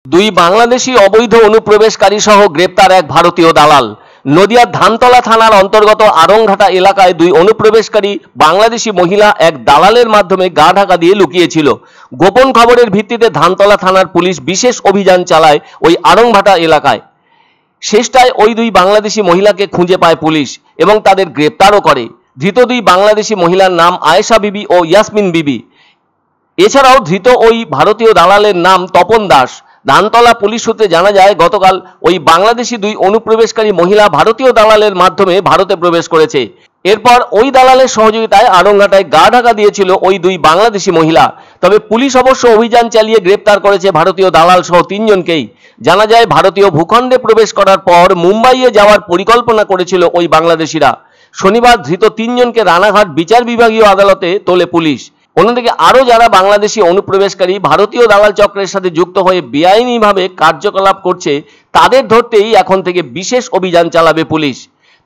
দুই বাংলাদেশি অবৈধ অনুপ্রবেশকারী সহ গ্রেপ্তার এক ভারতীয় দালাল। নদিয়ার ধানতলা থানার অন্তর্গত আড়ংঘাটা এলাকায় দুই অনুপ্রবেশকারী বাংলাদেশি মহিলা এক দালালের মাধ্যমে গা ঢাকা দিয়ে লুকিয়েছিল। গোপন খবরের ভিত্তিতে ধানতলা থানার পুলিশ বিশেষ অভিযান চালায় ওই আড়ংঘাটা এলাকায়। শেষটায় ওই দুই বাংলাদেশি মহিলাকে খুঁজে পায় পুলিশ এবং তাদের গ্রেপ্তারও করে। ধৃত দুই বাংলাদেশি মহিলার নাম আয়েশা বিবি ও ইয়াসমিন বিবি। এছাড়াও ধৃত ওই ভারতীয় দালালের নাম তপন দাস। ধানতলা পুলিশ সূত্রে জানা যায়, গতকাল ওই বাংলাদেশি দুই অনুপ্রবেশকারী মহিলা ভারতীয় দালালের মাধ্যমে ভারতে প্রবেশ করেছে। এরপর ওই দালালের সহযোগিতায় আড়ংঘাটায় গা ঢাকা দিয়েছিল ওই দুই বাংলাদেশি মহিলা। তবে পুলিশ অবশ্য অভিযান চালিয়ে গ্রেপ্তার করেছে ভারতীয় দালাল সহ 3 জনকেই। জানা যায়, ভারতীয় ভূখণ্ডে প্রবেশ করার পর মুম্বাইয়ে যাওয়ার পরিকল্পনা করেছিল ওই বাংলাদেশিরা। শনিবার ধৃত 3 জনকে রানাঘাট বিচার বিভাগীয় আদালতে তোলে পুলিশ। অন্যদিকে আরও যারা বাংলাদেশি অনুপ্রবেশকারী ভারতীয় দালাল চক্রের সাথে যুক্ত হয়ে বেআইনিভাবে কার্যকলাপ করছে, তাদের ধরতেই এখন থেকে বিশেষ অভিযান চালাবে পুলিশ।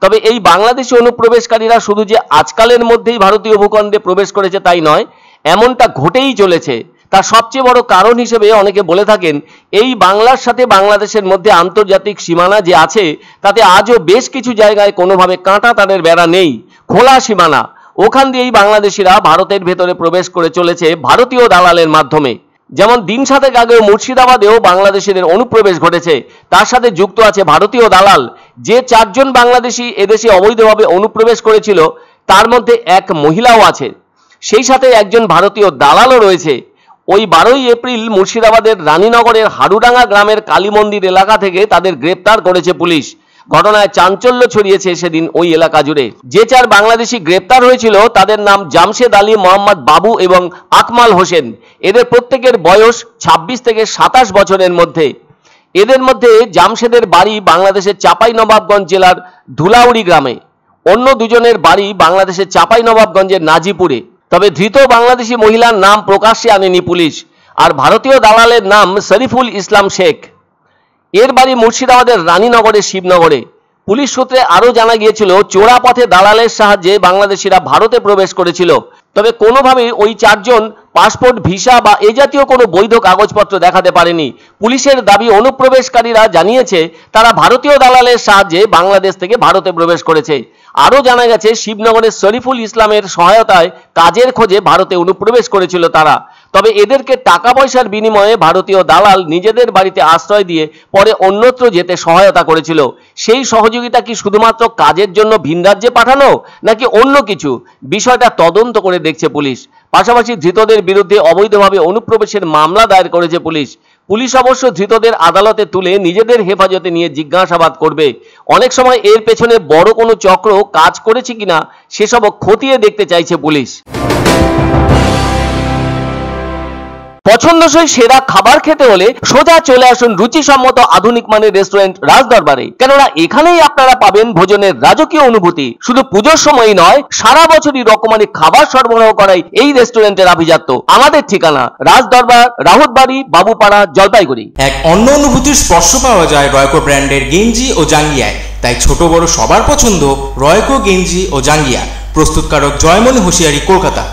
তবে এই বাংলাদেশি অনুপ্রবেশকারীরা শুধু যে আজকালের মধ্যেই ভারতীয় ভূখণ্ডে প্রবেশ করেছে তাই নয়, এমনটা ঘটেই চলেছে। তার সবচেয়ে বড় কারণ হিসেবে অনেকে বলে থাকেন, এই বাংলার সাথে বাংলাদেশের মধ্যে আন্তর্জাতিক সীমানা যে আছে, তাতে আজও বেশ কিছু জায়গায় কোনোভাবে কাঁটা তারের বেড়া নেই, খোলা সীমানা। ওখান দিয়েই বাংলাদেশিরা ভারতের ভেতরে প্রবেশ করে চলেছে ভারতীয় দালালের মাধ্যমে। যেমন দিন 7 আগেও মুর্শিদাবাদেও বাংলাদেশিদের অনুপ্রবেশ ঘটেছে, তার সাথে যুক্ত আছে ভারতীয় দালাল। যে 4 জন বাংলাদেশি এদেশে অবৈধভাবে অনুপ্রবেশ করেছিল, তার মধ্যে এক মহিলাও আছে, সেই সাথে একজন ভারতীয় দালালও রয়েছে। ওই 12ই এপ্রিল মুর্শিদাবাদের রানীনগরের হাড়ুডাঙ্গা গ্রামের কালী মন্দির এলাকা থেকে তাদের গ্রেপ্তার করেছে পুলিশ। ঘটনায় চাঞ্চল্য ছড়িয়েছে সেদিন ওই এলাকা জুড়ে। যে 4 বাংলাদেশি গ্রেপ্তার হয়েছিল তাদের নাম জামশেদ আলী, মোহাম্মদ বাবু এবং আকমাল হোসেন। এদের প্রত্যেকের বয়স 26 থেকে 27 বছরের মধ্যে। এদের মধ্যে জামশেদের বাড়ি বাংলাদেশের চাঁপাইনবাবগঞ্জ জেলার ধুলাউড়ি গ্রামে। অন্য দুজনের বাড়ি বাংলাদেশের চাঁপাইনবাবগঞ্জের নাজিপুরে। তবে ধৃত বাংলাদেশি মহিলার নাম প্রকাশ্যে আনেনি পুলিশ। আর ভারতীয় দালালের নাম শরীফুল ইসলাম শেখ। এর বাড়ি মুর্শিদাবাদের রানীনগরের শিবনগরে। পুলিশ সূত্রে আরও জানা গিয়েছিল, চোরা পথে দালালের সাহায্যে বাংলাদেশিরা ভারতে প্রবেশ করেছিল। তবে কোনোভাবেই ওই 4 জন পাসপোর্ট, ভিসা বা এ জাতীয় কোনো বৈধ কাগজপত্র দেখাতে পারেনি। পুলিশের দাবি, অনুপ্রবেশকারীরা জানিয়েছে তারা ভারতীয় দালালের সাহায্যে বাংলাদেশ থেকে ভারতে প্রবেশ করেছে। আরও জানা গেছে, শিবনগরের শরীফুল ইসলামের সহায়তায় কাজের খোঁজে ভারতে অনুপ্রবেশ করেছিল তারা। তবে এদেরকে টাকা পয়সার বিনিময়ে ভারতীয় দালাল নিজেদের বাড়িতে আশ্রয় দিয়ে পরে অন্যত্র যেতে সহায়তা করেছিল। সেই সহযোগিতা কি শুধুমাত্র কাজের জন্য ভিন রাজ্যে পাঠানো, নাকি অন্য কিছু, বিষয়টা তদন্ত করে দেখছে পুলিশ। পাশাপাশি ধৃতদের বিরুদ্ধে অবৈধভাবে অনুপ্রবেশের মামলা দায়ের করেছে পুলিশ। পুলিশ অবশ্য ধৃতদের আদালতে তুলে নিজেদের হেফাজতে নিয়ে জিজ্ঞাসাবাদ করবে। অনেক সময় এর পেছনে বড় কোনো চক্র কাজ করেছে কিনা সেসব খতিয়ে দেখতে চাইছে পুলিশ। পছন্দসই সেরা খাবার খেতে হলে সোজা চলে আসুন রুচিসম্মত আধুনিক মানের রেস্টুরেন্ট রাজদরবারে। কেননা এখানেই আপনারা পাবেন ভোজনের রাজকীয় অনুভূতি। শুধু পুজোর সময়ই নয়, সারা বছরই রকমারি খাবার সরবরাহ করাই এই রেস্টুরেন্টের আভিজাত্য। আমাদের ঠিকানা রাজদরবার, রাহুতবাড়ি, বাবুপাড়া, জলপাইগুড়ি। এক অন্য অনুভূতির স্পর্শ পাওয়া যায় রয়কো ব্র্যান্ডের গেঞ্জি ও জাঙ্গিয়ায়। তাই ছোট বড় সবার পছন্দ রয়কো গেঞ্জি ও জাঙ্গিয়া। প্রস্তুতকারক জয়মনি হোশিয়ারি, কলকাতা।